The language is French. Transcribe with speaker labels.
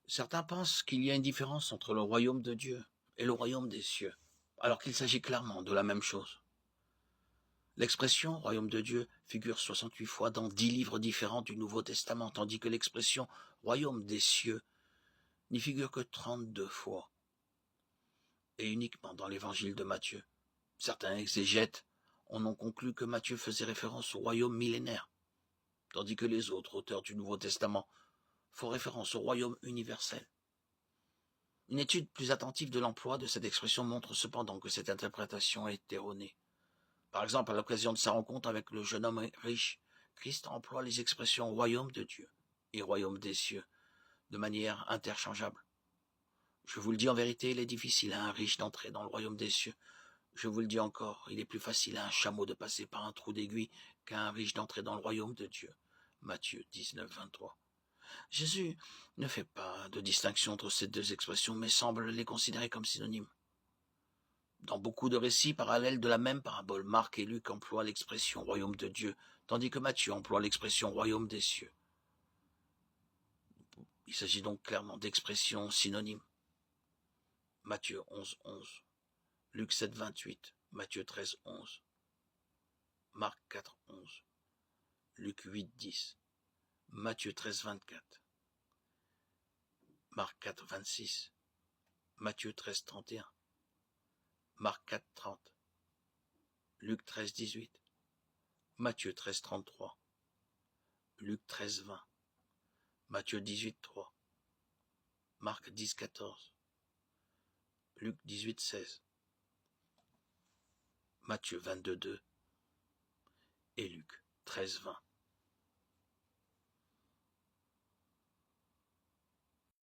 Speaker 1: Certains pensent qu'il y a une différence entre le royaume de Dieu et le royaume des cieux, alors qu'il s'agit clairement de la même chose. L'expression royaume de Dieu figure 68 fois dans 10 livres différents du Nouveau Testament, tandis que l'expression royaume des cieux n'y figure que 32 fois, et uniquement dans l'évangile de Matthieu. Certains exégètes en ont conclu que Matthieu faisait référence au royaume millénaire, tandis que les autres auteurs du Nouveau Testament font référence au royaume universel. Une étude plus attentive de l'emploi de cette expression montre cependant que cette interprétation est erronée. Par exemple, à l'occasion de sa rencontre avec le jeune homme riche, Christ emploie les expressions royaume de Dieu et royaume des cieux de manière interchangeable. Je vous le dis en vérité, il est difficile à un riche d'entrer dans le royaume des cieux. Je vous le dis encore, il est plus facile à un chameau de passer par un trou d'aiguille qu'à un riche d'entrer dans le royaume de Dieu. Matthieu 19, 23. Jésus ne fait pas de distinction entre ces deux expressions, mais semble les considérer comme synonymes. Dans beaucoup de récits parallèles de la même parabole, Marc et Luc emploient l'expression royaume de Dieu, tandis que Matthieu emploie l'expression royaume des cieux. Il s'agit donc clairement d'expressions synonymes. Matthieu 11, 11, Luc 7, 28, Matthieu 13, 11, Marc 4, 11, Luc 8, 10, Matthieu 13, 24, Marc 4, 26, Matthieu 13, 31, Marc 4, 30, Luc 13, 18, Matthieu 13, 33, Luc 13, 20, Matthieu 18, 3, Marc 10, 14, Luc 18, 16, Matthieu 22, 2 et Luc 13, 20.